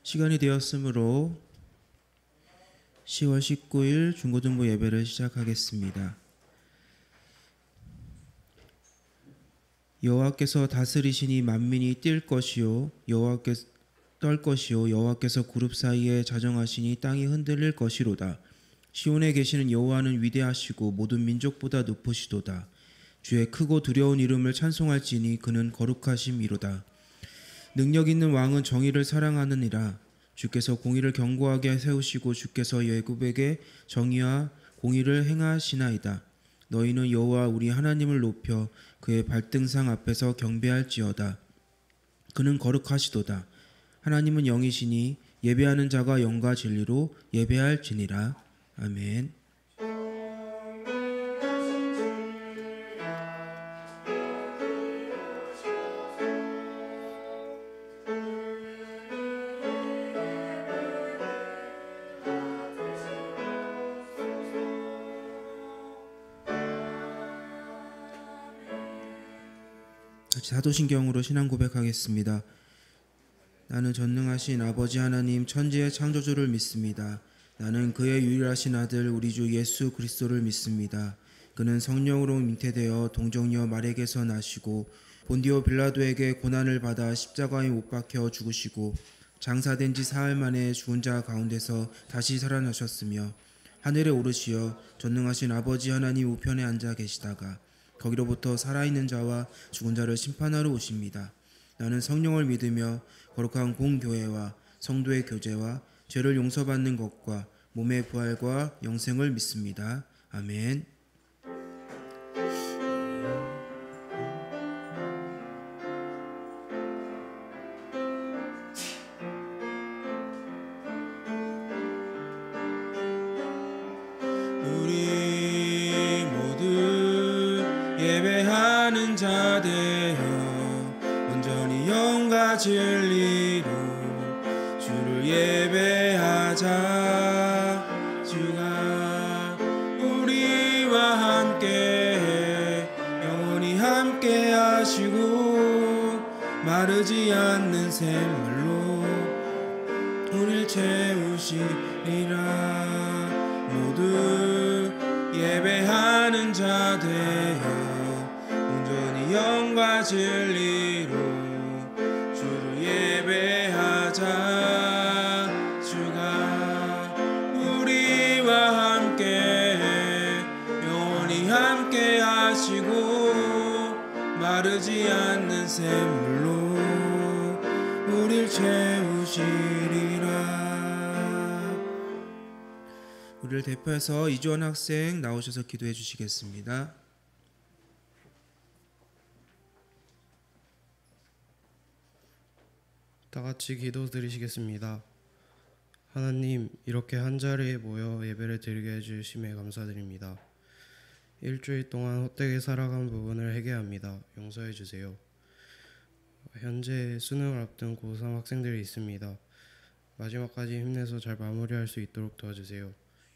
시간이 되었으므로 10월 19일 중고등부 예배를 시작하겠습니다. 여호와께서 다스리시니 만민이 뛸 것이요 여호와께서 떨 것이요 여호와께서 그룹 사이에 자정하시니 땅이 흔들릴 것이로다. 시온에 계시는 여호와는 위대하시고 모든 민족보다 높으시도다. 주의 크고 두려운 이름을 찬송할지니 그는 거룩하심이로다. 능력 있는 왕은 정의를 사랑하느니라. 주께서 공의를 견고하게 세우시고 주께서 애굽에게 정의와 공의를 행하시나이다. 너희는 여호와 우리 하나님을 높여 그의 발등상 앞에서 경배할지어다. 그는 거룩하시도다. 하나님은 영이시니 예배하는 자가 영과 진리로 예배할지니라. 아멘. 사도신경으로 신앙 고백하겠습니다. 나는 전능하신 아버지 하나님 천지의 창조주를 믿습니다. 나는 그의 유일하신 아들 우리 주 예수 그리스도를 믿습니다. 그는 성령으로 잉태되어 동정녀 마리아에게서 나시고 본디오 빌라도에게 고난을 받아 십자가에 못 박혀 죽으시고 장사된 지 사흘 만에 죽은 자 가운데서 다시 살아나셨으며 하늘에 오르시어 전능하신 아버지 하나님 우편에 앉아 계시다가 거기로부터 살아있는 자와 죽은 자를 심판하러 오십니다. 나는 성령을 믿으며 거룩한 공교회와 성도의 교제와 죄를 용서받는 것과 몸의 부활과 영생을 믿습니다. 아멘. 우리 모두 예배하는 자 되어 온전히 영과 진리로 주를 예배하자. 주가 우리와 함께 영원히 함께 하시고 마르지 않는 샘물로 우릴 채우시리라. 모두 예배하는 자 되어 온전히 영과 진리로 주를 예배하자. 주가 우리와 함께 영원히 함께 하시고 마르지 않는 샘물로 우릴 채우시리라. 우리를 대표해서 이주원 학생 나오셔서 기도해 주시겠습니다. 다 같이 기도 드리시겠습니다. 하나님, 이렇게 한자리에 모여 예배를 드리게 해주심에 감사드립니다. 일주일 동안 헛되게 살아간 부분을 회개합니다. 용서해 주세요. 현재 수능을 앞둔 고3 학생들이 있습니다. 마지막까지 힘내서 잘 마무리할 수 있도록 도와주세요.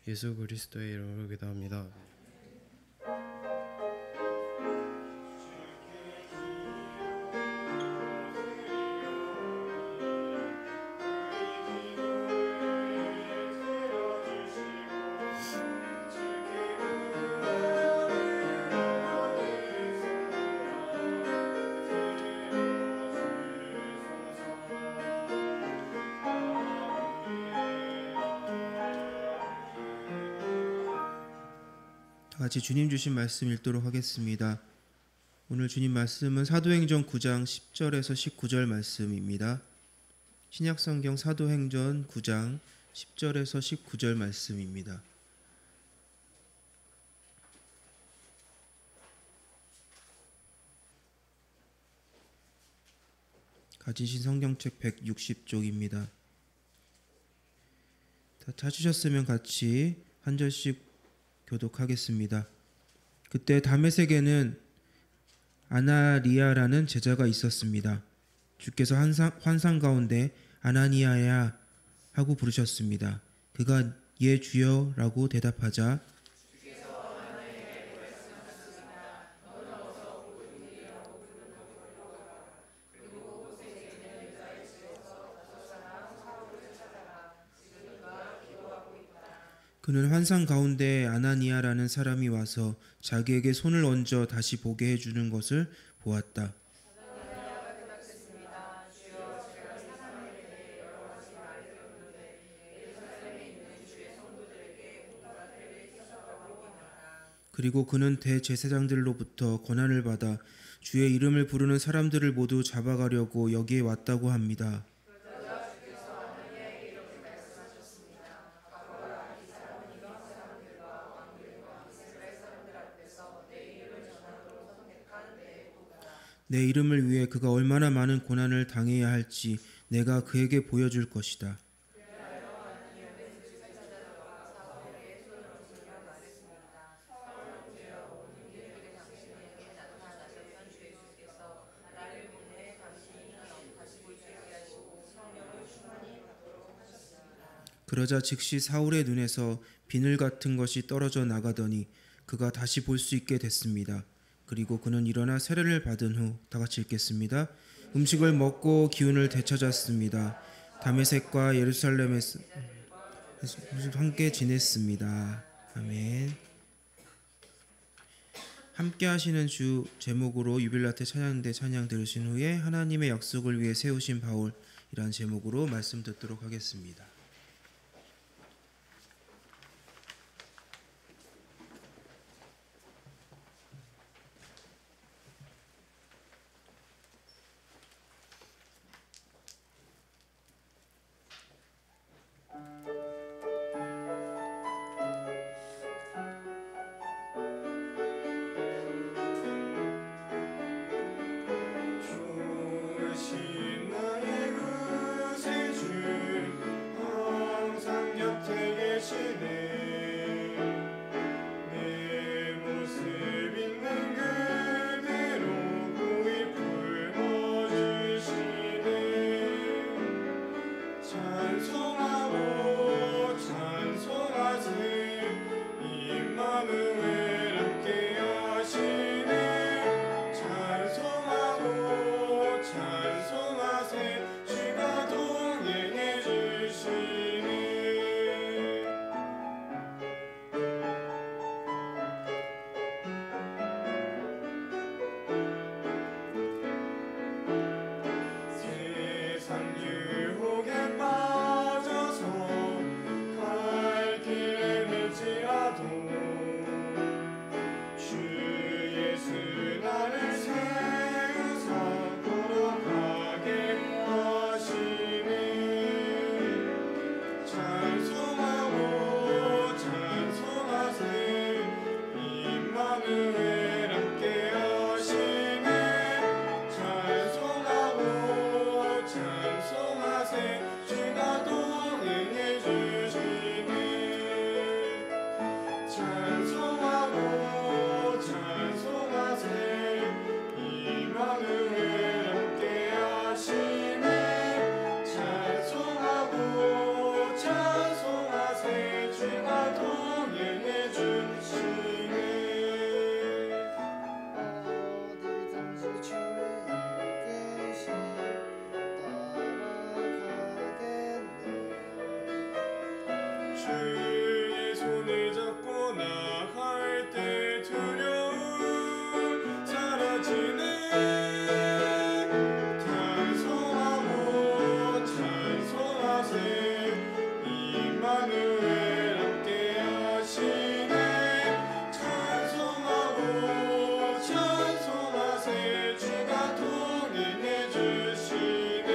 예수 그리스도의 이름으로 기도합니다. 같이 주님 주신 말씀 읽도록 하겠습니다. 오늘 주님 말씀은 사도행전 9장 10절에서 19절 말씀입니다. 신약성경 사도행전 9장 10절에서 19절 말씀입니다. 가지신 성경책 160쪽입니다. 다 찾으셨으면 같이 한 절씩 교독하겠습니다. 그때 다메섹에는 아나리아라는 제자가 있었습니다. 주께서 환상 가운데 아나니아야 하고 부르셨습니다. 그가 예 주여 라고 대답하자 그는 환상 가운데 아나니아라는 사람이 와서 자기에게 손을 얹어 다시 보게 해주는 것을 보았다. 그리고 그는 대제사장들로부터 권한을 받아 주의 이름을 부르는 사람들을 모두 잡아가려고 여기에 왔다고 합니다. 내 이름을 위해 그가 얼마나 많은 고난을 당해야 할지 내가 그에게 보여줄 것이다. 그러자 즉시 사울의 눈에서 비늘 같은 것이 떨어져 나가더니 그가 다시 볼 수 있게 됐습니다. 그리고 그는 일어나 세례를 받은 후 다 같이 읽겠습니다. 음식을 먹고 기운을 되찾았습니다. 다메섹과 예루살렘에서 함께 지냈습니다. 아멘. 함께 하시는 주 제목으로 유빌라테 찬양대 찬양 들으신 후에 하나님의 약속을 위해 세우신 바울이라는 제목으로 말씀 듣도록 하겠습니다. 주신 나의 구세주 항상 곁에 계시네. 내 모습 있는 그대로 고이 품어주시네. 찬송하고 찬송하세 임마누엘 함께 하시네. 찬송하고 찬송하세 주가 동행해 주시네. 세상 유혹에 빠져서 갈 길에 밀지라도 주 예수 나를 세우사 걸어가게 하시네. 찬송하고 찬송하세 임마누엘 함께 하시네. 찬송하고 찬송하세 주가 동행해 주시네. 찬송하고 찬송하세 임마누엘 함께 하시네. 찬송하고 찬송하세 주가 동행해 주시네. 어디든지 주의 계시 따라가겠네. 주의 손을 잡고 나갈 때 두려움 사라지네. 찬송하고 찬송하세 임마누엘 함께 하시네. 찬송하고 찬송하세 주가 동행해 주시네.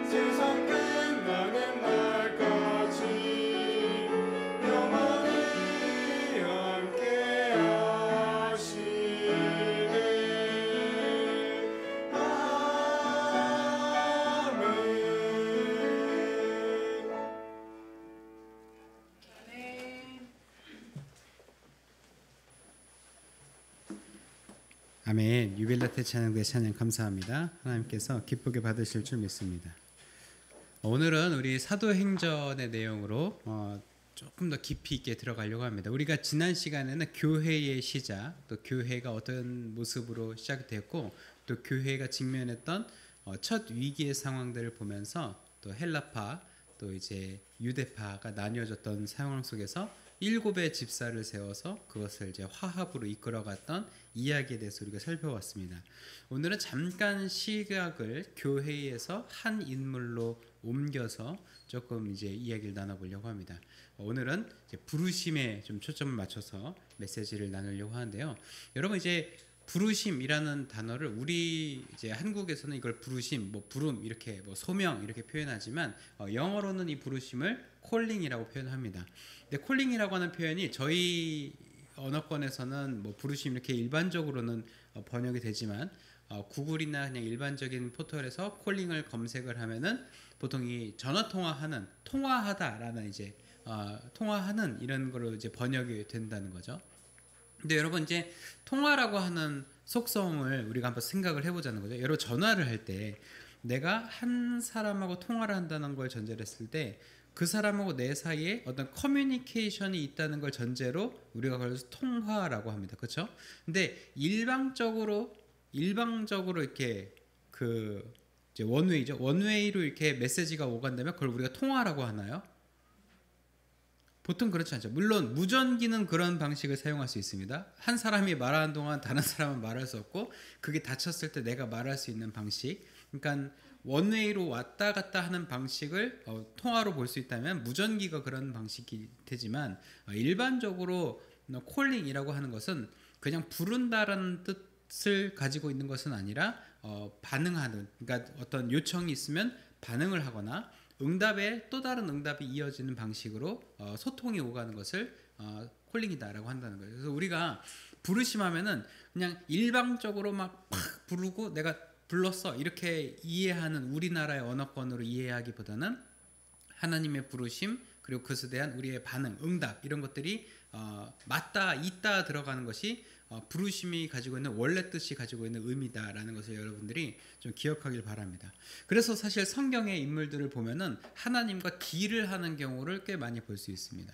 세상 끝나는 날까지 영원히 함께 하시네. 아멘. 아멘. 유빌라테 찬양대 찬양 감사합니다. 하나님께서 기쁘게 받으실 줄 믿습니다. 오늘은 우리 사도행전의 내용으로 조금 더 깊이 있게 들어가려고 합니다. 우리가 지난 시간에는 교회의 시작, 또 교회가 어떤 모습으로 시작됐고, 또 교회가 직면했던 첫 위기의 상황들을 보면서 또 헬라파, 또 이제 유대파가 나뉘어졌던 상황 속에서 7의 집사를 세워서 그것을 이제 화합으로 이끌어갔던 이야기에 대해서 우리가 살펴봤습니다. 오늘은 잠깐 시각을 교회에서 한 인물로 옮겨서 조금 이제 이야기를 나눠보려고 합니다. 오늘은 이제 부르심에 좀 초점을 맞춰서 메시지를 나누려고 하는데요. 여러분 이제 부르심이라는 단어를 우리 이제 한국에서는 이걸 부르심, 뭐 부름 이렇게 뭐 소명 이렇게 표현하지만 영어로는 이 부르심을 콜링이라고 표현합니다. 근데 콜링이라고 하는 표현이 저희 언어권에서는 뭐 부르심 이렇게 일반적으로는 번역이 되지만 구글이나 그냥 일반적인 포털에서 콜링을 검색을 하면은 보통 이 전화 통화하는 통화하다라는 이제 통화하는 이런 거로 이제 번역이 된다는 거죠. 근데 여러분 이제 통화라고 하는 속성을 우리가 한번 생각을 해보자는 거죠. 여러분 전화를 할 때 내가 한 사람하고 통화를 한다는 걸 전제로 했을 때 그 사람하고 내 사이에 어떤 커뮤니케이션이 있다는 걸 전제로 우리가 그걸 통화라고 합니다. 그렇죠? 근데 일방적으로 이렇게 그 이제 원웨이죠. 원웨이로 이렇게 메시지가 오간다면 그걸 우리가 통화라고 하나요? 보통 그렇지 않죠. 물론 무전기는 그런 방식을 사용할 수 있습니다. 한 사람이 말하는 동안 다른 사람은 말할 수 없고 그게 닫혔을 때 내가 말할 수 있는 방식. 그러니까 원웨이로 왔다 갔다 하는 방식을 통화로 볼 수 있다면 무전기가 그런 방식이 되지만 일반적으로 콜링이라고 하는 것은 그냥 부른다라는 뜻을 가지고 있는 것은 아니라 반응하는, 그러니까 어떤 요청이 있으면 반응을 하거나 응답에 또 다른 응답이 이어지는 방식으로 소통이 오가는 것을 콜링이다라고 한다는 거예요. 그래서 우리가 부르심하면은 그냥 일방적으로 막 부르고 내가 불렀어 이렇게 이해하는 우리나라의 언어권으로 이해하기보다는 하나님의 부르심 그리고 그것에 대한 우리의 반응, 응답 이런 것들이 맞다, 있다 들어가는 것이 부르심이 가지고 있는 원래 뜻이 가지고 있는 의미다라는 것을 여러분들이 좀 기억하길 바랍니다. 그래서 사실 성경의 인물들을 보면은 하나님과 딜을 하는 경우를 꽤 많이 볼 수 있습니다.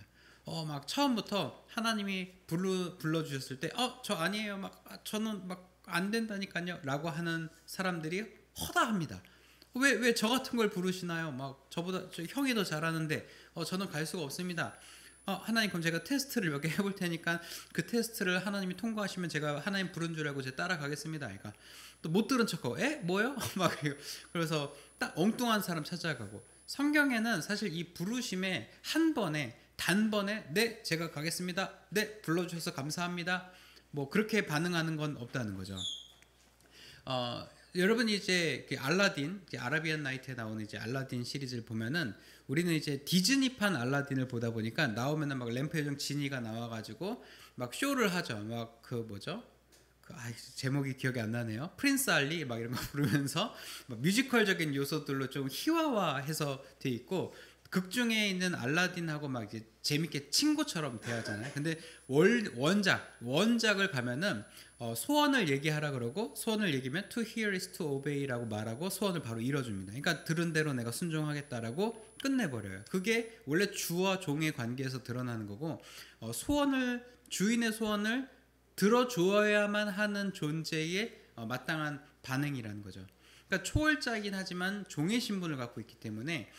막 처음부터 하나님이 불러주셨을 때 저 아니에요, 저는 안 된다니까요 라고 하는 사람들이 허다합니다. 왜 저 같은 걸 부르시나요? 저보다 형이 더 잘하는데 저는 갈 수가 없습니다. 하나님 그럼 제가 테스트를 몇 개 해볼 테니까 그 테스트를 하나님이 통과하시면 제가 하나님 부른 줄 알고 제가 따라가겠습니다. 그러니까 또 못 들은 척하고 뭐요? 그래서 딱 엉뚱한 사람 찾아가고. 성경에는 사실 이 부르심에 단번에 네 제가 가겠습니다. 네 불러주셔서 감사합니다. 그렇게 반응하는 건 없다는 거죠. 여러분이 이제 알라딘, 아라비안 나이트에 나오는 이제 알라딘 시리즈를 보면은 우리는 이제 디즈니판 알라딘을 보다 보니까 나오면은 램프 요정 지니가 나와가지고 쇼를 하죠. 제목이 기억이 안 나네요. 프린스 알리 이런 거 부르면서 뮤지컬적인 요소들로 좀 희화화해서 돼 있고. 극 중에 있는 알라딘하고 이제 재밌게 친구처럼 대하잖아요. 근데 원작을 가면은 소원을 얘기하라 그러고 소원을 얘기하면 to hear is to obey라고 말하고 소원을 바로 이뤄줍니다. 그러니까 들은 대로 내가 순종하겠다라고 끝내버려요. 그게 원래 주와 종의 관계에서 드러나는 거고 주인의 소원을 들어주어야만 하는 존재의 마땅한 반응이라는 거죠. 그러니까 초월자이긴 하지만 종의 신분을 갖고 있기 때문에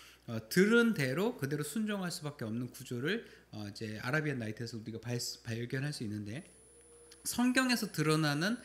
들은 대로 그대로 순종할 수밖에 없는 구조를 이제 아라비안 나이트에서 우리가 발견할 수 있는데 성경에서 드러나는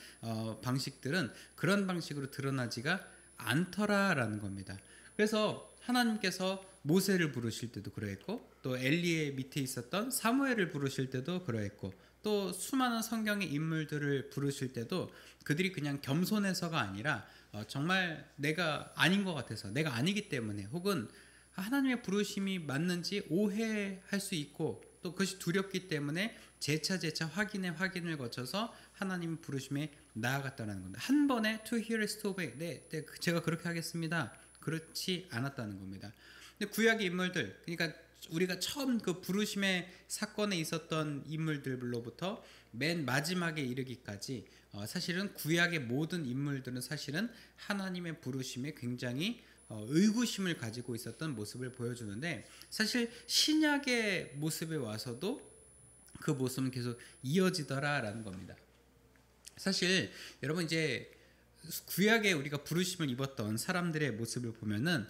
방식들은 그런 방식으로 드러나지가 않더라라는 겁니다. 그래서 하나님께서 모세를 부르실 때도 그러했고 또 엘리의 밑에 있었던 사무엘을 부르실 때도 그러했고 또 수많은 성경의 인물들을 부르실 때도 그들이 그냥 겸손해서가 아니라 정말 내가 아닌 것 같아서 내가 아니기 때문에 혹은 하나님의 부르심이 맞는지 오해할 수 있고 또 그것이 두렵기 때문에 재차 확인을 거쳐서 하나님 부르심에 나아갔다는 겁니다. 한 번에 to hear is to obey. 네, 제가 그렇게 하겠습니다. 그렇지 않았다는 겁니다. 근데 구약의 인물들, 그러니까 우리가 처음 그 부르심의 사건에 있었던 인물들로부터 맨 마지막에 이르기까지 사실은 구약의 모든 인물들은 사실은 하나님의 부르심에 굉장히 의구심을 가지고 있었던 모습을 보여주는데 사실 신약의 모습에 와서도 그 모습은 계속 이어지더라라는 겁니다. 사실 여러분 이제 구약에 우리가 부르심을 입었던 사람들의 모습을 보면은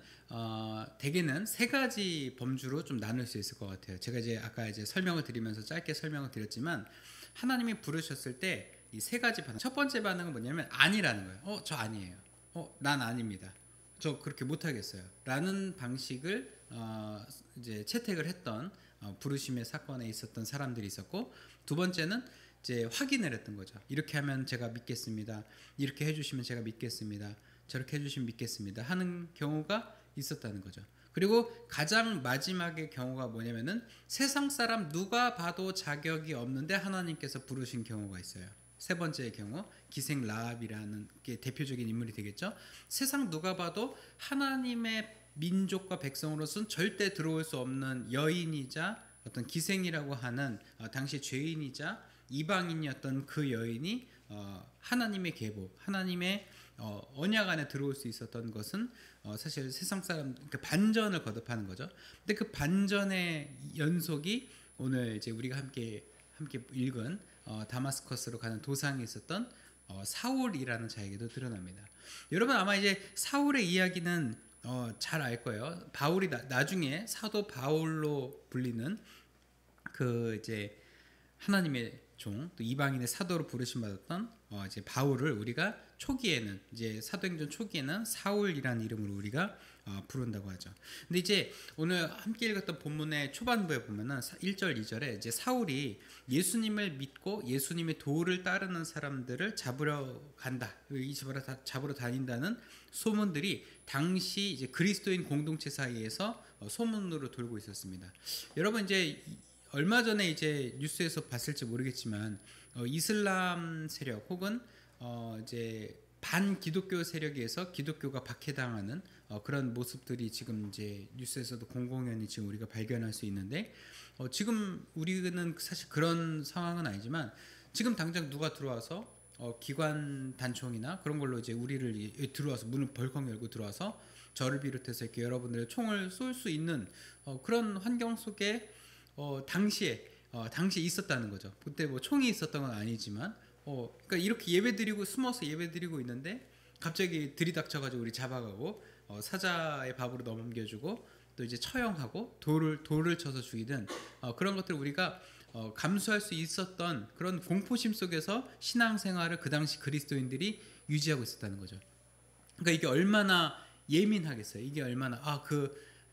대개는 세 가지 범주로 좀 나눌 수 있을 것 같아요. 제가 이제 아까 이제 설명을 드리면서 짧게 설명을 드렸지만 하나님이 부르셨을 때 이 세 가지 반응. 첫 번째 반응은 뭐냐면 아니라는 거예요. 저 아니에요. 난 아닙니다. 저 그렇게 못 하겠어요. 라는 방식을 이제 채택을 했던 부르심의 사건에 있었던 사람들이 있었고, 두 번째는 이제 확인을 했던 거죠. 이렇게 하면 제가 믿겠습니다. 이렇게 해주시면 제가 믿겠습니다. 저렇게 해주시면 믿겠습니다. 하는 경우가 있었다는 거죠. 그리고 가장 마지막의 경우가 뭐냐면은 세상 사람 누가 봐도 자격이 없는데 하나님께서 부르신 경우가 있어요. 세 번째의 경우, 기생 라합이라는 게 대표적인 인물이 되겠죠. 세상 누가 봐도 하나님의 민족과 백성으로서는 절대 들어올 수 없는 여인이자 어떤 기생이라고 하는 당시 죄인이자 이방인이었던 그 여인이 하나님의 계보, 하나님의 언약 안에 들어올 수 있었던 것은 사실 세상 사람, 그러니까 반전을 거듭하는 거죠. 근데 그 반전의 연속이 오늘 이제 우리가 함께 읽은 다마스커스로 가는 도상에 있었던 사울이라는 자에게도 드러납니다. 여러분 아마 이제 사울의 이야기는 잘 알 거예요. 바울이 나중에 사도 바울로 불리는 그 이제 하나님의 종, 또 이방인의 사도로 부르심 받았던 이제 바울을 우리가 초기에는 이제 사도행전 초기에는 사울이라는 이름으로 우리가 부른다고 하죠. 근데 이제 오늘 함께 읽었던 본문의 초반부에 보면은 1절, 2절에 이제 사울이 예수님을 믿고 예수님의 도를 따르는 사람들을 잡으러 간다, 잡으러 다닌다는 소문들이 당시 이제 그리스도인 공동체 사이에서 소문으로 돌고 있었습니다. 여러분 이제 얼마 전에 이제 뉴스에서 봤을지 모르겠지만 이슬람 세력 혹은 이제 반기독교 세력에 의해서 기독교가 박해당하는 그런 모습들이 지금 이제 뉴스에서도 공공연히 지금 우리가 발견할 수 있는데, 지금 우리는 사실 그런 상황은 아니지만 지금 당장 누가 들어와서 기관 단총이나 그런 걸로 이제 우리를 들어와서 문을 벌컥 열고 들어와서 저를 비롯해서 이렇게 여러분들 총을 쏠 수 있는 그런 환경 속에 당시에 있었다는 거죠. 그때 뭐 총이 있었던 건 아니지만 그러니까 이렇게 예배드리고 숨어서 예배드리고 있는데 갑자기 들이닥쳐가지고 우리 잡아가고 사자의 밥으로 넘겨주고 또 이제 처형하고 돌을 쳐서 죽이든 그런 것들을 우리가 감수할 수 있었던 그런 공포심 속에서 신앙생활을 그 당시 그리스도인들이 유지하고 있었다는 거죠. 그러니까 이게 얼마나 예민하겠어요. 이게 얼마나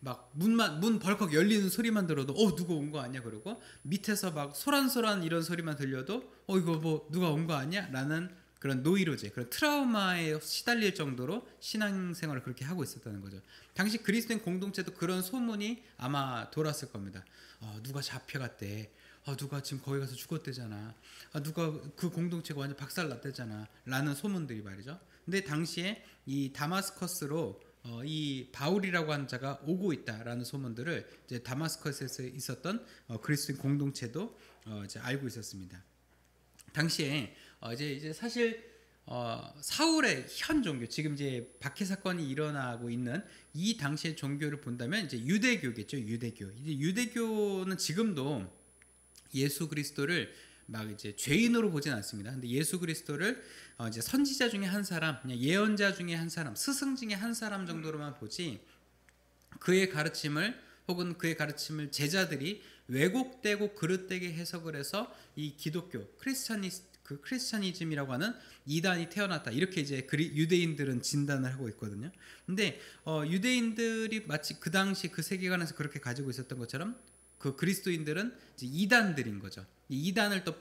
막 문 벌컥 열리는 소리만 들어도 누가 온 거 아니야, 그러고 밑에서 막 소란소란 이런 소리만 들려도 이거 뭐 누가 온 거 아니야? 라는 그런 노이로제, 그런 트라우마에 시달릴 정도로 신앙생활을 그렇게 하고 있었다는 거죠. 당시 그리스도인 공동체도 그런 소문이 아마 돌았을 겁니다. 누가 잡혀갔대. 누가 지금 거기 가서 죽었대잖아. 누가 그 공동체가 완전 박살났대잖아. 라는 소문들이 말이죠. 근데 당시에 이 다마스커스로 이 바울이라고 하는 자가 오고 있다라는 소문들을 이제 다마스커스에서 있었던 그리스도인 공동체도 이제 알고 있었습니다. 당시에 이제 사실 사울의 현 종교, 지금 이제 박해 사건이 일어나고 있는 이 당시의 종교를 본다면 이제 유대교겠죠. 유대교. 이제 유대교는 지금도 예수 그리스도를 막 이제 죄인으로 보진 않습니다. 근데 예수 그리스도를 이제 선지자 중에 한 사람, 그냥 예언자 중에 한 사람, 스승 중에 한 사람 정도로만 보지, 그의 가르침을 혹은 그의 가르침을 제자들이 왜곡되고 그릇되게 해석을 해서 이 기독교, 크리스찬이즘이라고 하는 이단이 태어났다, 이렇게 이제 유대인들은 진단을 하고 있거든요. 근데 유대인들이 마치 그 당시 그 세계관에서 그렇게 가지고 있었던 것처럼 그 그리스도인들은 이제 이단들인 거죠. 이 이단을 또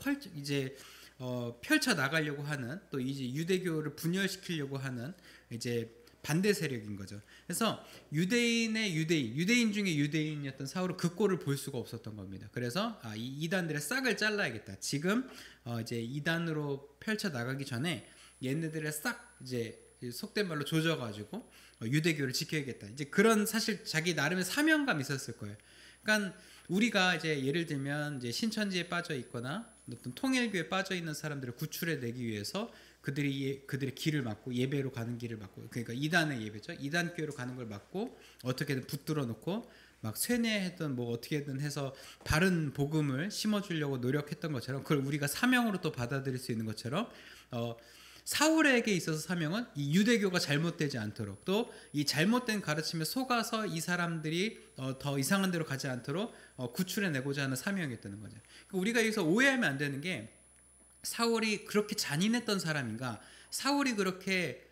펼쳐 나가려고 하는, 또 이제 유대교를 분열시키려고 하는 이제 반대 세력인 거죠. 그래서 유대인 중에 유대인이었던 사울은 그 꼴을 볼 수가 없었던 겁니다. 그래서 이 이단들의 싹을 잘라야겠다. 지금 이제 이단으로 펼쳐 나가기 전에 얘네들의 싹 이제 속된 말로 조져가지고 유대교를 지켜야겠다. 이제 그런 사실 자기 나름의 사명감이 있었을 거예요. 그러니까 우리가 이제 예를 들면 이제 신천지에 빠져 있거나 어떤 통일교에 빠져 있는 사람들을 구출해 내기 위해서 그들의 길을 막고 예배로 가는 길을 막고, 그러니까 이단의 예배죠. 이단 교회로 가는 걸 막고 어떻게든 붙들어 놓고 막 쇠뇌했던 뭐 어떻게든 해서 바른 복음을 심어주려고 노력했던 것처럼, 그걸 우리가 사명으로 또 받아들일 수 있는 것처럼 사울에게 있어서 사명은 이 유대교가 잘못되지 않도록, 또 이 잘못된 가르침에 속아서 이 사람들이 더 이상한 데로 가지 않도록 구출해내고자 하는 사명이었다는 거죠. 우리가 여기서 오해하면 안 되는 게, 사울이 그렇게 잔인했던 사람인가, 사울이 그렇게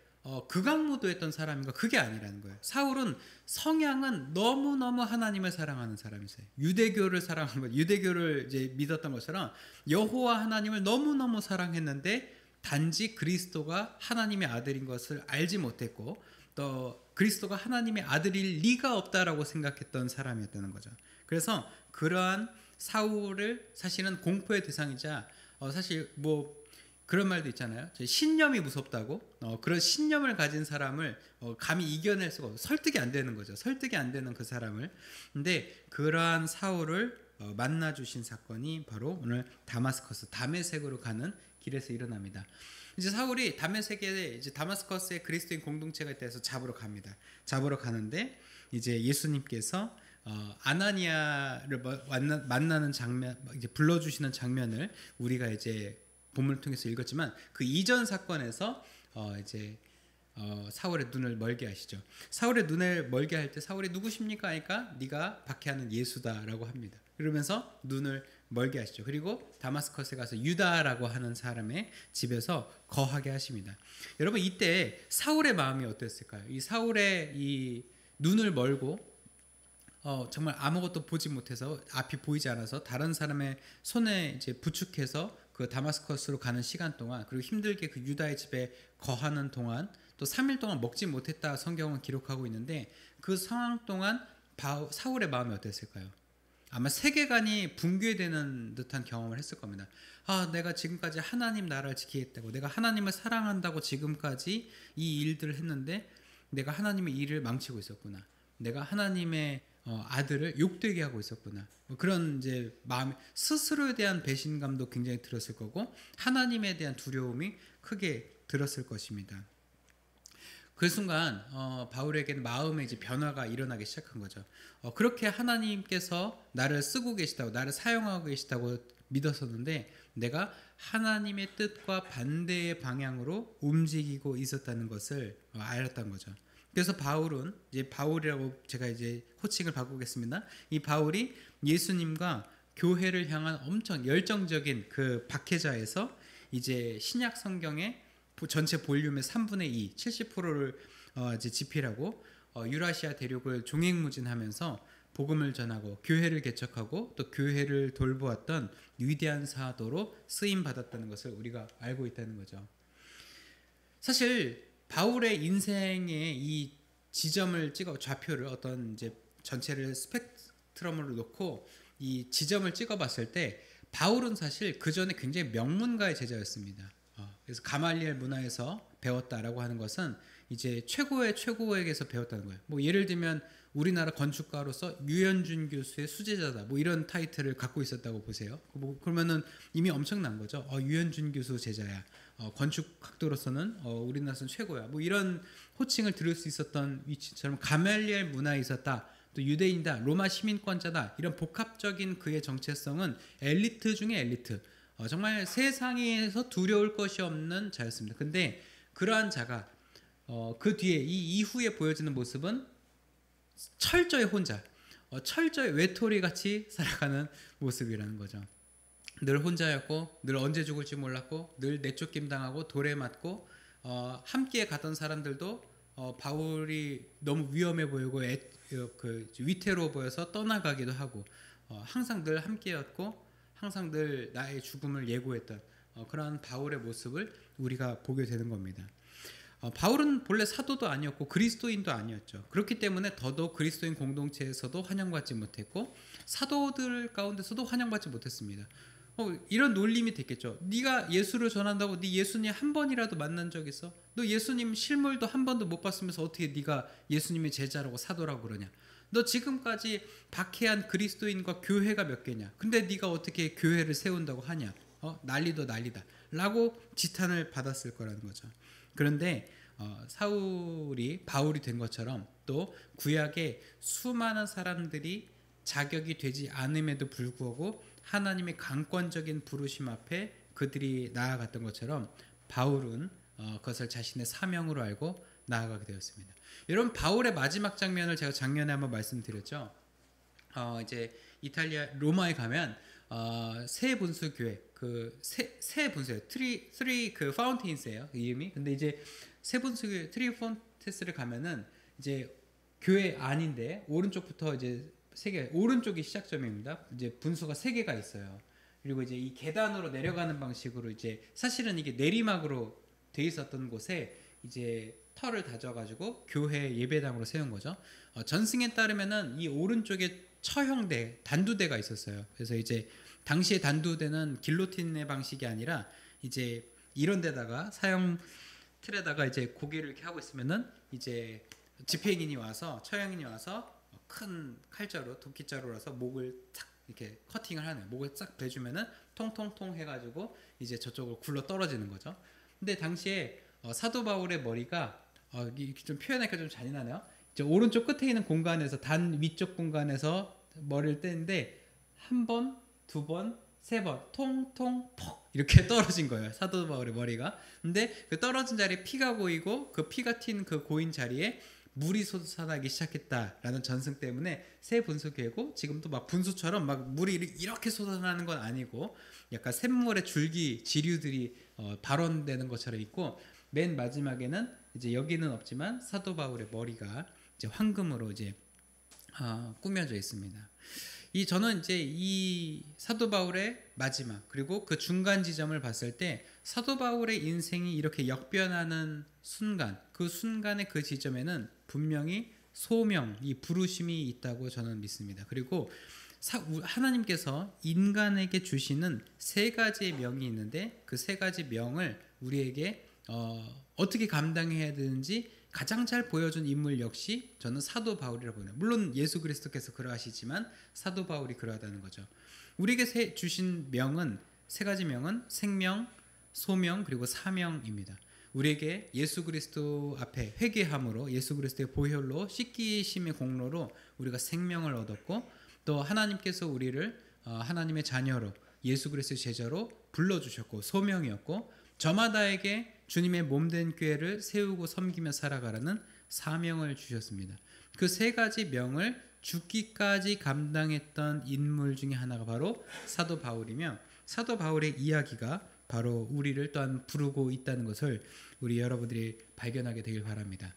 극악무도했던 사람인가, 그게 아니라는 거예요. 사울은 성향은 너무너무 하나님을 사랑하는 사람이세요. 유대교를 사랑한 것, 유대교를 이제 믿었던 것처럼 여호와 하나님을 너무너무 사랑했는데, 단지 그리스도가 하나님의 아들인 것을 알지 못했고, 또 그리스도가 하나님의 아들일 리가 없다라고 생각했던 사람이었다는 거죠. 그래서 그러한 사울을 사실은 공포의 대상이자, 사실 뭐 그런 말도 있잖아요. 신념이 무섭다고. 그런 신념을 가진 사람을 감히 이겨낼 수가 없어요. 설득이 안 되는 거죠. 설득이 안 되는 그 사람을. 근데 그러한 사울을 만나 주신 사건이 바로 오늘 다마스커스, 다메섹으로 가는 길에서 일어납니다. 이제 사울이 다메섹에, 이제 다마스커스에 그리스도인 공동체가 있다해서 잡으러 갑니다. 잡으러 가는데 이제 예수님께서 아나니아를 만나는 장면, 이제 불러주시는 장면을 우리가 이제 본문을 통해서 읽었지만, 그 이전 사건에서 이제 사울의 눈을 멀게 하시죠. 사울의 눈을 멀게 할 때 사울이 누구십니까? 하니까 네가 박해하는 예수다라고 합니다. 그러면서 눈을 멀게 하시죠. 그리고 다마스커스에 가서 유다라고 하는 사람의 집에서 거하게 하십니다. 여러분, 이때 사울의 마음이 어땠을까요? 이 사울의 이 눈을 멀고 정말 아무것도 보지 못해서, 앞이 보이지 않아서 다른 사람의 손에 이제 부축해서 그 다마스커스로 가는 시간 동안, 그리고 힘들게 그 유다의 집에 거하는 동안, 또 3일 동안 먹지 못했다 성경은 기록하고 있는데, 그 상황 동안 사울의 마음이 어땠을까요? 아마 세계관이 붕괴되는 듯한 경험을 했을 겁니다. 내가 지금까지 하나님 나라를 지키겠다고, 내가 하나님을 사랑한다고 지금까지 이 일들을 했는데 내가 하나님의 일을 망치고 있었구나. 내가 하나님의 아들을 욕되게 하고 있었구나. 그런 이제 마음, 스스로에 대한 배신감도 굉장히 들었을 거고, 하나님에 대한 두려움이 크게 들었을 것입니다. 그 순간 바울에게는 마음의 이제 변화가 일어나기 시작한 거죠. 그렇게 하나님께서 나를 쓰고 계시다고, 나를 사용하고 계시다고 믿었었는데, 내가 하나님의 뜻과 반대의 방향으로 움직이고 있었다는 것을 알았던 거죠. 그래서 바울은, 이제 바울이라고 제가 이제 호칭을 바꾸겠습니다. 이 바울이 예수님과 교회를 향한 엄청 열정적인 그 박해자에서 이제 신약 성경의 전체 볼륨의 3분의 2, 70%를 이제 집필하고 유라시아 대륙을 종횡무진하면서 복음을 전하고 교회를 개척하고 또 교회를 돌보았던 위대한 사도로 쓰임 받았다는 것을 우리가 알고 있다는 거죠. 사실 바울의 인생의 이 지점을 찍어, 좌표를 어떤 이제 전체를 스펙트럼으로 놓고 이 지점을 찍어봤을 때, 바울은 사실 그 전에 굉장히 명문가의 제자였습니다. 그래서 가말리엘 문화에서 배웠다라고 하는 것은 이제 최고의 최고에게서 배웠다는 거예요. 뭐 예를 들면 우리나라 건축가로서 유현준 교수의 수제자다, 뭐 이런 타이틀을 갖고 있었다고 보세요. 그러면은 이미 엄청난 거죠. 유현준 교수 제자야. 건축학도로서는 우리나라에서는 최고야. 뭐 이런 호칭을 들을 수 있었던 위치처럼, 가말리엘 문화에 있었다, 또 유대인이다, 로마 시민권자다, 이런 복합적인 그의 정체성은 엘리트 중에 엘리트. 정말 세상에서 두려울 것이 없는 자였습니다. 근데 그러한 자가 그 뒤에 이 이후에 보여지는 모습은 철저히 혼자, 철저히 외톨이 같이 살아가는 모습이라는 거죠. 늘 혼자였고, 늘 언제 죽을지 몰랐고, 늘 내쫓김 당하고 돌에 맞고, 함께 가던 사람들도 바울이 너무 위험해 보이고 위태로워 보여서 떠나가기도 하고, 항상 늘 함께였고 항상 늘 나의 죽음을 예고했던 그러한 바울의 모습을 우리가 보게 되는 겁니다. 바울은 본래 사도도 아니었고 그리스도인도 아니었죠. 그렇기 때문에 더더욱 그리스도인 공동체에서도 환영받지 못했고, 사도들 가운데서도 환영받지 못했습니다. 이런 놀림이 됐겠죠. 네가 예수를 전한다고 네 예수님 한 번이라도 만난 적 있어? 너 예수님 실물도 한 번도 못 봤으면서 어떻게 네가 예수님의 제자라고 사도라고 그러냐? 너 지금까지 박해한 그리스도인과 교회가 몇 개냐? 근데 네가 어떻게 교회를 세운다고 하냐? 난리도 난리다 라고 지탄을 받았을 거라는 거죠. 그런데 사울이 바울이 된 것처럼, 또 구약의 수많은 사람들이 자격이 되지 않음에도 불구하고 하나님의 강권적인 부르심 앞에 그들이 나아갔던 것처럼, 바울은 그것을 자신의 사명으로 알고 나아가게 되었습니다. 여러분 바울의 마지막 장면을 제가 작년에 한번 말씀드렸죠. 이제 이탈리아 로마에 가면 세 분수 교회 세 분수예요. 트리 그 파운테인스예요. 그 이름이. 근데 이제 세 분수 교회 트리 파운테인스를 가면은 이제 교회 안인데 오른쪽부터 이제 오른쪽이 시작점입니다. 이제 분수가 세 개가 있어요. 그리고 이제 이 계단으로 내려가는 방식으로 이제 사실은 이게 내리막으로 돼 있었던 곳에 이제 털을 다져가지고 교회 예배당으로 세운 거죠. 전승에 따르면은 이 오른쪽에 처형대 단두대가 있었어요. 그래서 이제 당시의 단두대는 길로틴의 방식이 아니라 이제 이런 데다가 사형 틀에다가 이제 고개를 이렇게 하고 있으면은 이제 집행인이 와서 처형인이 와서 큰 칼자루 도끼자루라서 목을 탁 이렇게 커팅을 하는 목을 싹 베주면은 통통통 해가지고 이제 저쪽으로 굴러 떨어지는 거죠. 근데 당시에 사도 바울의 머리가 좀 표현하기가 좀 잔인하네요. 이제 오른쪽 끝에 있는 공간에서 단 위쪽 공간에서 머리를 떼는데 한 번, 두 번, 세 번 통통 퍽 이렇게 떨어진 거예요. 사도 바울의 머리가. 근데 그 떨어진 자리에 피가 고이고 그 피가 튄 그 고인 자리에 물이 솟아나기 시작했다라는 전승 때문에 새 분수교회고 지금도 막 분수처럼 막 물이 이렇게 솟아나는 건 아니고 약간 샘물의 줄기 지류들이 발원되는 것처럼 있고 맨 마지막에는 이제 여기는 없지만 사도 바울의 머리가 이제 황금으로 이제 꾸며져 있습니다. 저는 이제 이 사도 바울의 마지막 그리고 그 중간 지점을 봤을 때 사도 바울의 인생이 이렇게 역변하는 순간 그 순간의 그 지점에는 분명히 소명, 이 부르심이 있다고 저는 믿습니다. 그리고 하나님께서 인간에게 주시는 세 가지의 명이 있는데 그 세 가지 명을 우리에게 어떻게 감당해야 되는지 가장 잘 보여준 인물 역시 저는 사도 바울이라고 보네요. 물론 예수 그리스도께서 그러하시지만 사도 바울이 그러하다는 거죠. 우리에게 주신 명은 세 가지 명은 생명, 소명 그리고 사명입니다. 우리에게 예수 그리스도 앞에 회개함으로 예수 그리스도의 보혈로 씻기심의 공로로 우리가 생명을 얻었고 또 하나님께서 우리를 하나님의 자녀로 예수 그리스도의 제자로 불러주셨고 소명이었고 저마다에게 주님의 몸된 교회를 세우고 섬기며 살아가라는 사명을 주셨습니다. 그 세 가지 명을 죽기까지 감당했던 인물 중에 하나가 바로 사도 바울이며 사도 바울의 이야기가 바로 우리를 또한 부르고 있다는 것을 우리 여러분들이 발견하게 되길 바랍니다.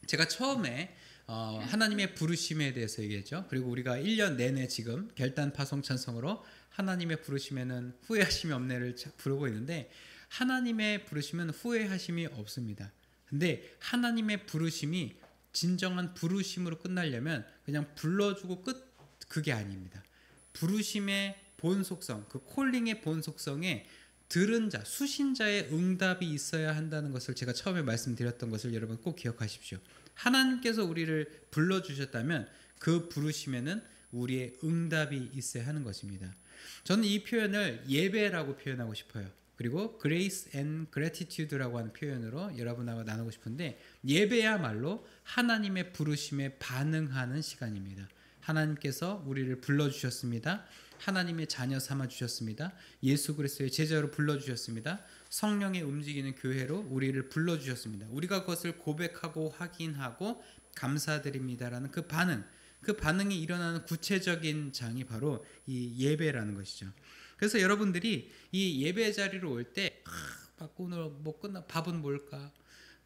제가 처음에 하나님의 부르심에 대해서 얘기했죠. 그리고 우리가 1년 내내 지금 결단 파송 찬송으로 하나님의 부르심에는 후회하심이 없네를 부르고 있는데 하나님의 부르심은 후회하심이 없습니다. 근데 하나님의 부르심이 진정한 부르심으로 끝나려면 그냥 불러주고 그게 아닙니다. 부르심의 본 속성, 그 콜링의 본 속성에 들은 자, 수신자의 응답이 있어야 한다는 것을 제가 처음에 말씀드렸던 것을 여러분 꼭 기억하십시오. 하나님께서 우리를 불러주셨다면 그 부르심에는 우리의 응답이 있어야 하는 것입니다. 저는 이 표현을 예배라고 표현하고 싶어요. 그리고 Grace and Gratitude라고 하는 표현으로 여러분하고 나누고 싶은데 예배야말로 하나님의 부르심에 반응하는 시간입니다. 하나님께서 우리를 불러주셨습니다. 하나님의 자녀 삼아주셨습니다. 예수 그리스도의 제자로 불러주셨습니다. 성령의 움직이는 교회로 우리를 불러주셨습니다. 우리가 그것을 고백하고 확인하고 감사드립니다라는 그 반응이 일어나는 구체적인 장이 바로 이 예배라는 것이죠. 그래서 여러분들이 이 예배 자리로 올 때 오늘 밥은 뭘까?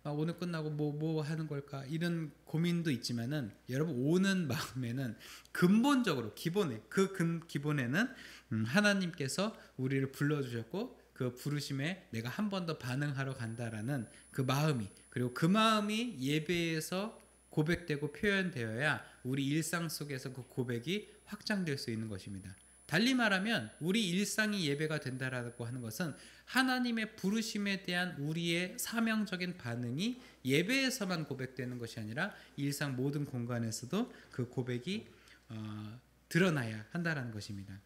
오늘 끝나고 뭐 하는 걸까? 이런 고민도 있지만은 여러분 오는 마음에는 근본적으로 기본에는 하나님께서 우리를 불러주셨고 그 부르심에 내가 한 번 더 반응하러 간다라는 그 마음이 그리고 그 마음이 예배에서 고백되고 표현되어야 우리 일상 속에서 그 고백이 확장될 수 있는 것입니다. 달리 말하면 우리 일상이 예배가 된다라고 하는 것은 하나님의 부르심에 대한 우리의 사명적인 반응이 예배에서만 고백되는 것이 아니라 일상 모든 공간에서도 그 고백이 드러나야 한다라는 것입니다.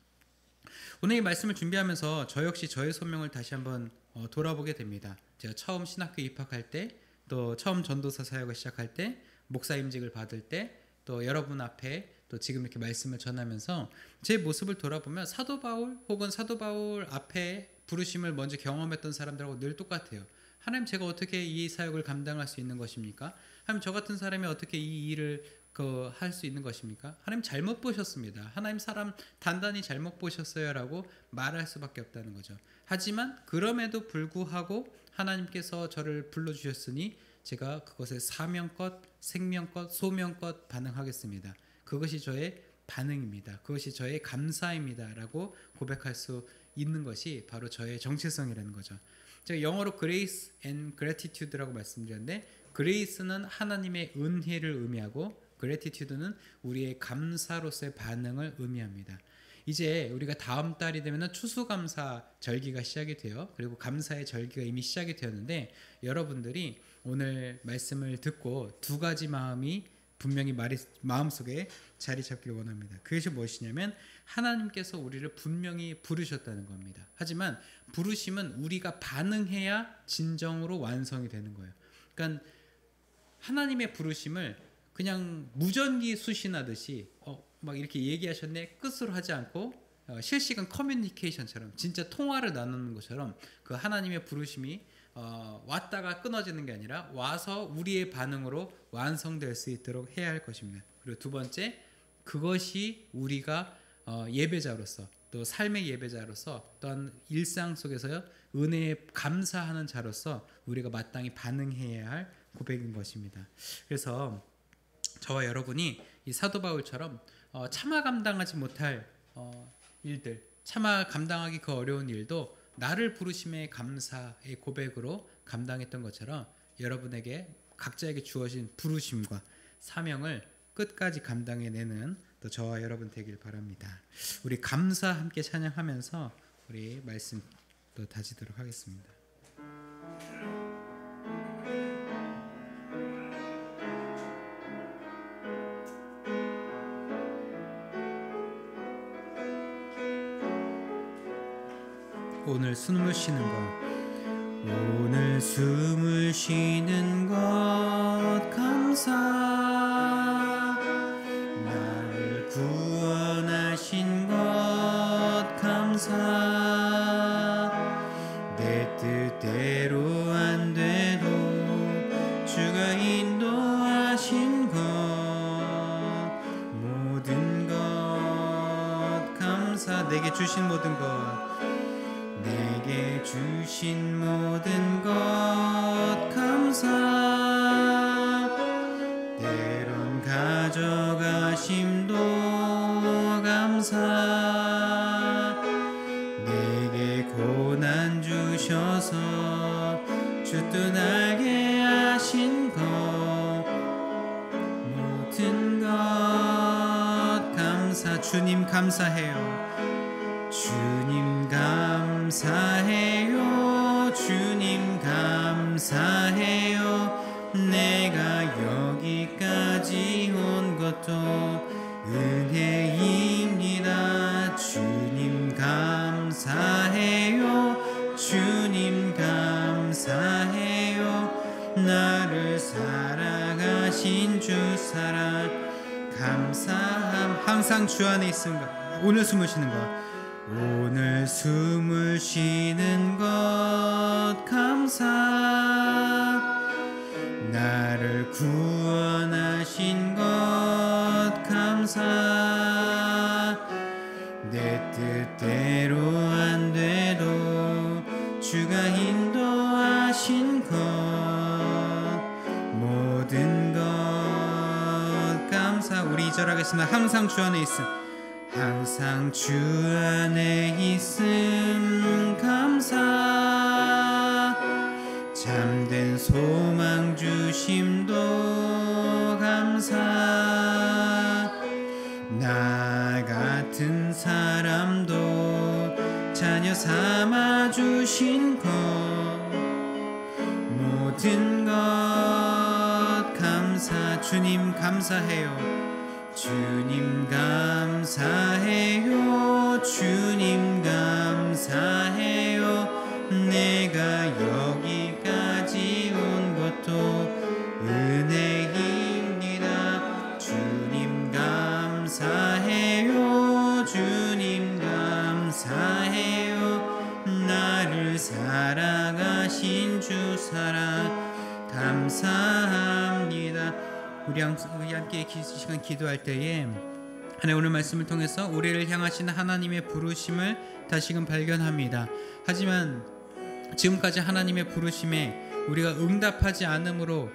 오늘 이 말씀을 준비하면서 저 역시 저의 소명을 다시 한번 돌아보게 됩니다. 제가 처음 신학교 입학할 때, 또 처음 전도사 사역을 시작할 때, 목사임직을 받을 때, 또 여러분 앞에 또 지금 이렇게 말씀을 전하면서 제 모습을 돌아보면 사도 바울 혹은 사도 바울 앞에 부르심을 먼저 경험했던 사람들하고 늘 똑같아요. 하나님 제가 어떻게 이 사역을 감당할 수 있는 것입니까? 하나님 저 같은 사람이 어떻게 이 일을 할 수 있는 것입니까? 하나님 잘못 보셨습니다. 하나님 사람 단단히 잘못 보셨어요라고 말할 수밖에 없다는 거죠. 하지만 그럼에도 불구하고 하나님께서 저를 불러주셨으니 제가 그것에 사명껏 생명껏 소명껏 반응하겠습니다. 그것이 저의 반응입니다. 그것이 저의 감사입니다 라고 고백할 수 있는 것이 바로 저의 정체성이라는 거죠. 제가 영어로 grace and gratitude라고 말씀드렸는데, grace는 하나님의 은혜를 의미하고 gratitude는 우리의 감사로서의 반응을 의미합니다. 이제 우리가 다음 달이 되면 추수감사 절기가 시작이 돼요. 그리고 감사의 절기가 이미 시작이 되었는데, 여러분들이 오늘 말씀을 듣고 두 가지 마음이 분명히 마음속에 자리 잡길 원합니다. 그것이 무엇이냐면 하나님께서 우리를 분명히 부르셨다는 겁니다. 하지만 부르심은 우리가 반응해야 진정으로 완성이 되는 거예요. 그러니까 하나님의 부르심을 그냥 무전기 수신하듯이 막 이렇게 얘기하셨네 끝으로 하지 않고 실시간 커뮤니케이션처럼 진짜 통화를 나누는 것처럼 그 하나님의 부르심이 왔다가 끊어지는 게 아니라 와서 우리의 반응으로 완성될 수 있도록 해야 할 것입니다. 그리고 두 번째, 그것이 우리가 예배자로서 또 삶의 예배자로서 또한 일상 속에서 은혜에 감사하는 자로서 우리가 마땅히 반응해야 할 고백인 것입니다. 그래서 저와 여러분이 이 사도 바울처럼 차마 감당하지 못할 일들, 차마 감당하기 그 어려운 일도 나를 부르심의 감사의 고백으로 감당했던 것처럼 여러분에게 각자에게 주어진 부르심과 사명을 끝까지 감당해내는 또 저와 여러분 되길 바랍니다. 우리 감사 함께 찬양하면서 우리 말씀 또 다지도록 하겠습니다. 오늘 숨을 쉬는 것, 오늘 숨을 쉬는 것 감사, 나를 구원하신 것 감사, 내 뜻대로 안 돼도 주가 인도하신 것 모든 것 감사, 내게 주신 모든 것, 내게 주신 모든 것 감사, 때론 가져가심도 감사, 내게 고난 주셔서 주뜻하게 하신 것 모든 것 감사. 주님 감사해요. 주님 감사해요. 주님 감사해요. 내가 여기까지 온 것도 은혜입니다. 주님 감사해요. 주님 감사해요. 나를 사랑하신 주 사랑 감사함. 항상 주 안에 있는 것, 오늘 숨을 쉬는 것, 오늘 숨을 쉬는 것 감사, 나를 구원하신 것 감사, 내 뜻대로 안 돼도 주가 인도하신 것 모든 것 감사. 우리 2절 하겠습니다. 항상 주 안에 있음, 항상 주 안에 있음 감사, 참된 소망 주심도 감사, 나 같은 사람도 자녀 삼아 주신 것 모든 것 감사. 주님 감사해요. 주님 감사해요. 주님 감사해요. 내가 여기까지 온 것도 은혜입니다. 주님 감사해요. 주님 감사해요. 나를 사랑하신 하신 주 사랑 감사합니다. 우리 함께 이 시간 기도할 때에 하나님 오늘 말씀을 통해서 우리를 향하신 하나님의 부르심을 다시금 발견합니다. 하지만 지금까지 하나님의 부르심에 우리가 응답하지 않음으로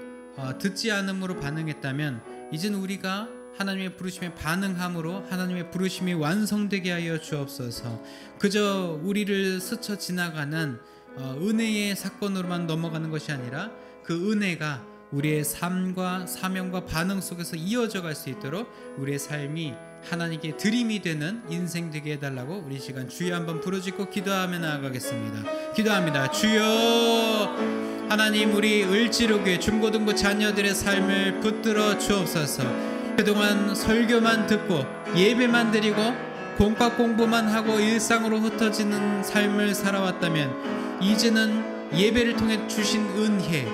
듣지 않음으로 반응했다면 이제는 우리가 하나님의 부르심에 반응함으로 하나님의 부르심이 완성되게 하여 주옵소서. 그저 우리를 스쳐 지나가는 은혜의 사건으로만 넘어가는 것이 아니라 그 은혜가 우리의 삶과 사명과 반응 속에서 이어져 갈 수 있도록 우리의 삶이 하나님께 드림이 되는 인생 되게 해달라고 우리 시간 주여 한번 부르짖고 기도하며 나아가겠습니다. 기도합니다. 주여, 하나님 우리 을지로교회 중고등부 자녀들의 삶을 붙들어 주옵소서. 그동안 설교만 듣고 예배만 드리고 공과 공부만 하고 일상으로 흩어지는 삶을 살아왔다면 이제는 예배를 통해 주신 은혜,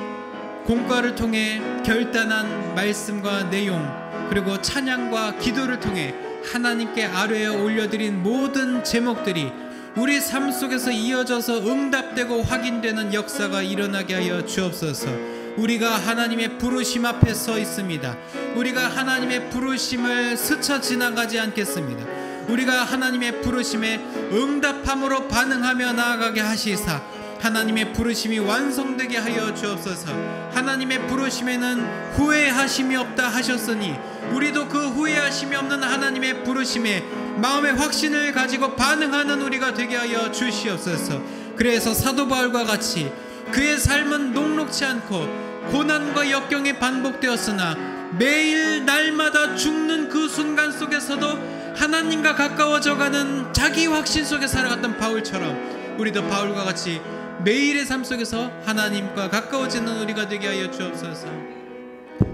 공과를 통해 결단한 말씀과 내용, 그리고 찬양과 기도를 통해 하나님께 아뢰어 올려드린 모든 제목들이 우리 삶 속에서 이어져서 응답되고 확인되는 역사가 일어나게 하여 주옵소서. 우리가 하나님의 부르심 앞에 서 있습니다. 우리가 하나님의 부르심을 스쳐 지나가지 않겠습니다. 우리가 하나님의 부르심에 응답함으로 반응하며 나아가게 하시사 하나님의 부르심이 완성되게 하여 주옵소서. 하나님의 부르심에는 후회하심이 없다 하셨으니 우리도 그 후회하심이 없는 하나님의 부르심에 마음의 확신을 가지고 반응하는 우리가 되게 하여 주시옵소서. 그래서 사도 바울과 같이 그의 삶은 녹록지 않고 고난과 역경이 반복되었으나 매일 날마다 죽는 그 순간 속에서도 하나님과 가까워져가는 자기 확신 속에 살아갔던 바울처럼 우리도 바울과 같이 매일의 삶 속에서 하나님과 가까워지는 우리가 되게 하여 주옵소서.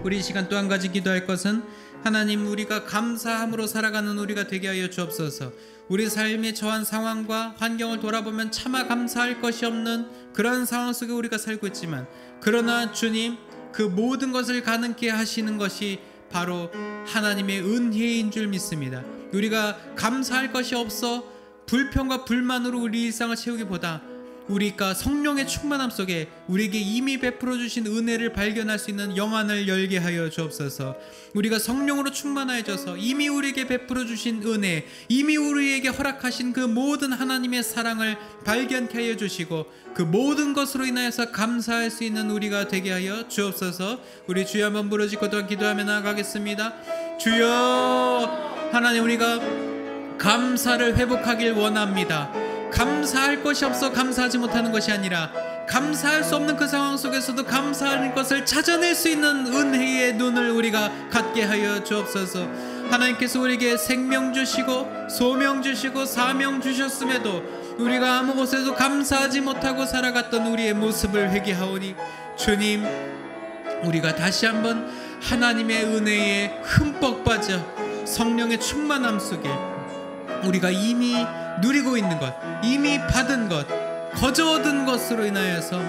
우리 이 시간 또 한 가지 기도할 것은 하나님 우리가 감사함으로 살아가는 우리가 되게 하여 주옵소서. 우리 삶에 처한 상황과 환경을 돌아보면 차마 감사할 것이 없는 그런 상황 속에 우리가 살고 있지만 그러나 주님 그 모든 것을 가능케 하시는 것이 바로 하나님의 은혜인 줄 믿습니다. 우리가 감사할 것이 없어 불평과 불만으로 우리 일상을 채우기보다 우리가 성령의 충만함 속에 우리에게 이미 베풀어 주신 은혜를 발견할 수 있는 영안을 열게 하여 주옵소서. 우리가 성령으로 충만해져서 이미 우리에게 베풀어 주신 은혜, 이미 우리에게 허락하신 그 모든 하나님의 사랑을 발견케 하여 주시고 그 모든 것으로 인하여서 감사할 수 있는 우리가 되게 하여 주옵소서. 우리 주여 한번 부르짖고 또한 기도하며 나아가겠습니다. 주여, 하나님 우리가 감사를 회복하길 원합니다. 감사할 것이 없어 감사하지 못하는 것이 아니라 감사할 수 없는 그 상황 속에서도 감사하는 것을 찾아낼 수 있는 은혜의 눈을 우리가 갖게 하여 주옵소서. 하나님께서 우리에게 생명 주시고 소명 주시고 사명 주셨음에도 우리가 아무 곳에도 감사하지 못하고 살아갔던 우리의 모습을 회개하오니 주님, 우리가 다시 한번 하나님의 은혜에 흠뻑 빠져 성령의 충만함 속에 우리가 이미 누리고 있는 것, 이미 받은 것, 거저 얻은 것으로 인하여서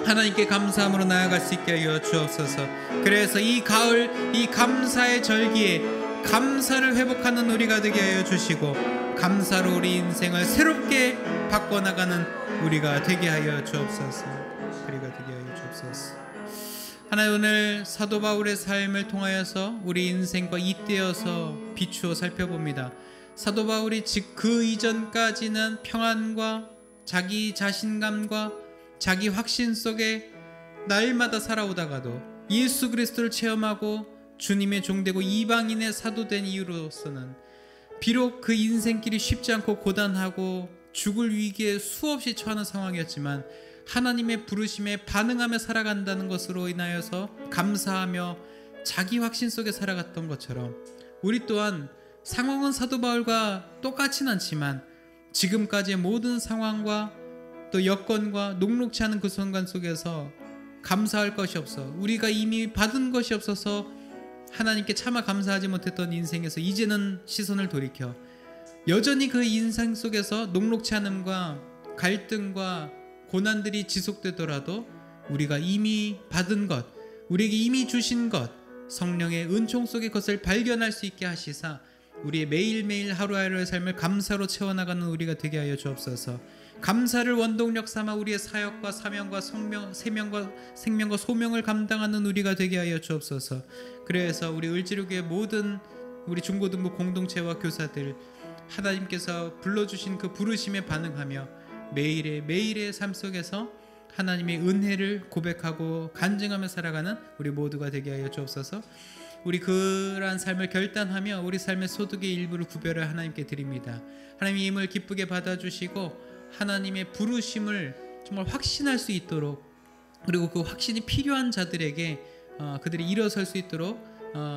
하나님께 감사함으로 나아갈 수 있게 하여 주옵소서. 그래서 이 가을, 이 감사의 절기에 감사를 회복하는 우리가 되게 하여 주시고 감사로 우리 인생을 새롭게 바꿔나가는 우리가 되게 하여 주옵소서. 우리가 되게 하여 주옵소서. 하나님, 오늘 사도 바울의 삶을 통하여서 우리 인생과 잇대어서 비추어 살펴봅니다. 사도 바울이 그 이전까지는 평안과 자기 자신감과 자기 확신 속에 날마다 살아오다가도 예수 그리스도를 체험하고 주님의 종되고 이방인의 사도된 이유로서는 비록 그 인생길이 쉽지 않고 고단하고 죽을 위기에 수없이 처하는 상황이었지만 하나님의 부르심에 반응하며 살아간다는 것으로 인하여서 감사하며 자기 확신 속에 살아갔던 것처럼 우리 또한 상황은 사도 바울과 똑같진 않지만 지금까지의 모든 상황과 또 여건과 녹록지 않은 그 순간 속에서 감사할 것이 없어 우리가 이미 받은 것이 없어서 하나님께 차마 감사하지 못했던 인생에서 이제는 시선을 돌이켜 여전히 그 인생 속에서 녹록지 않음과 갈등과 고난들이 지속되더라도 우리가 이미 받은 것, 우리에게 이미 주신 것, 성령의 은총 속의 것을 발견할 수 있게 하시사 우리의 매일매일 하루하루의 삶을 감사로 채워나가는 우리가 되게 하여 주옵소서. 감사를 원동력 삼아 우리의 사역과 사명과 생명과 소명을 감당하는 우리가 되게 하여 주옵소서. 그래서 우리 을지로교의 모든 우리 중고등부 공동체와 교사들, 하나님께서 불러주신 그 부르심에 반응하며 매일의 삶 속에서 하나님의 은혜를 고백하고 간증하며 살아가는 우리 모두가 되게 하여 주옵소서. 우리 그러한 삶을 결단하며 우리 삶의 소득의 일부를 구별해 하나님께 드립니다. 하나님 이 힘을 기쁘게 받아주시고 하나님의 부르심을 정말 확신할 수 있도록, 그리고 그 확신이 필요한 자들에게 그들이 일어설 수 있도록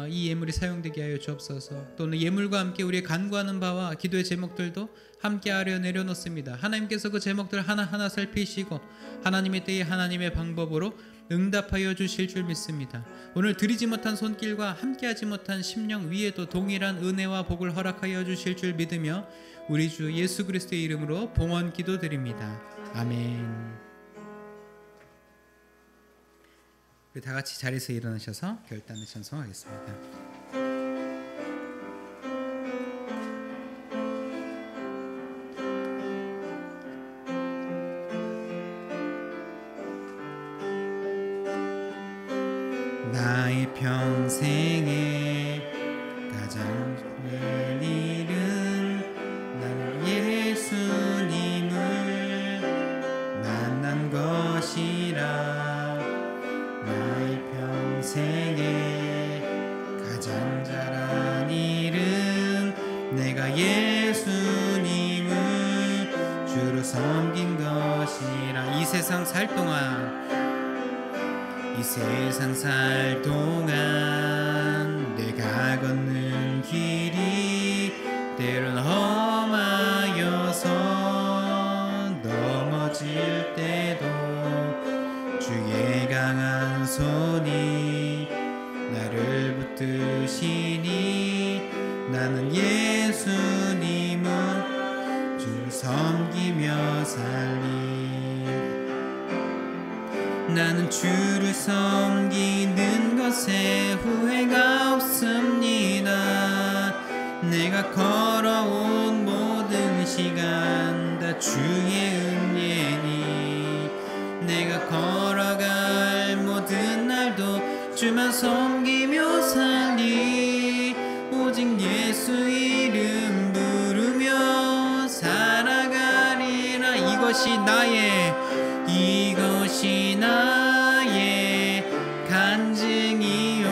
이 예물이 사용되게 하여 주옵소서. 또는 예물과 함께 우리의 간구하는 바와 기도의 제목들도 함께 아래 내려놓습니다. 하나님께서 그 제목들 하나하나 살피시고 하나님의 때에 하나님의 방법으로 응답하여 주실 줄 믿습니다. 오늘 드리지 못한 손길과 함께하지 못한 심령 위에도 동일한 은혜와 복을 허락하여 주실 줄 믿으며 우리 주 예수 그리스도의 이름으로 봉헌 기도드립니다. 아멘. 우리 다 같이 자리에서 일어나셔서 결단을 찬송하겠습니다. 나의 평생에 가장 큰 일은 난 예수님을 만난 것이라. 나의 평생에 가장 잘한 일은 내가 예수님을 주로 섬긴 것이라. 이 세상 살 동안 내가 걷는 길이 때론 험하여서 넘어질 때도 주의 강한 손이 나를 붙드시니 나는 예수님을 주를 섬기며 살리. 나는 주를 섬기는 것에 후회가 없습니다. 내가 걸어온 모든 시간 다 주의 은혜니 내가 걸어갈 모든 날도 주만 섬기며 살리. 오직 예수 이름 부르며 살아가리라. 이것이 나의 간증이요,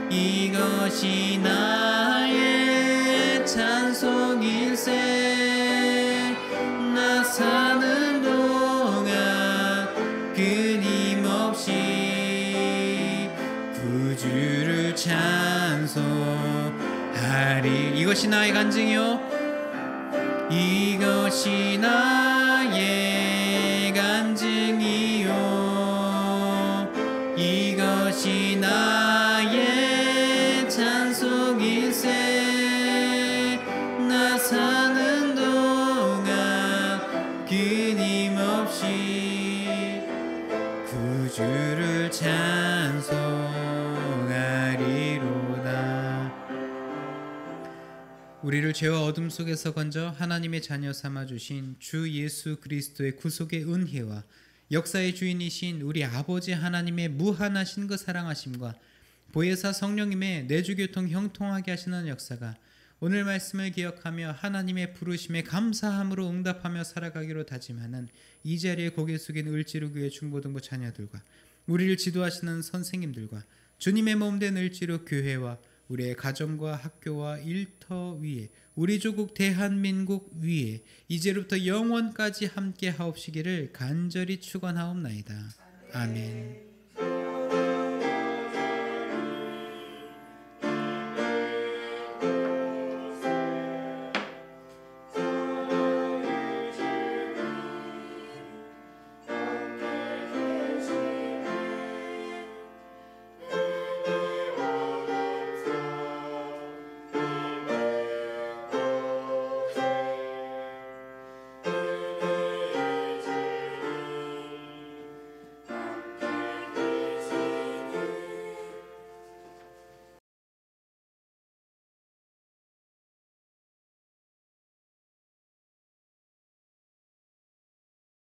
이것이 나의 찬송일세. 나 사는 동안 끊임없이 구주를 찬송하리. 이것이 나의 간증이요, 이것이 나의 간증이요, 이것이 나의 찬송일세. 나 사는 동안 끊임없이 구주를 찬송하리로다. 우리를 죄와 어둠 속에서 건져 하나님의 자녀 삼아주신 주 예수 그리스도의 구속의 은혜와 역사의 주인이신 우리 아버지 하나님의 무한하신 그 사랑하심과 보혜사 성령님의 내주교통 형통하게 하시는 역사가 오늘 말씀을 기억하며 하나님의 부르심에 감사함으로 응답하며 살아가기로 다짐하는 이 자리에 고개 숙인 을지로교회 중고등부 자녀들과 우리를 지도하시는 선생님들과 주님의 몸된 을지로 교회와 우리의 가정과 학교와 일터 위에 우리 조국 대한민국 위에 이제부터 영원까지 함께 하옵시기를 간절히 축원하옵나이다. 아멘.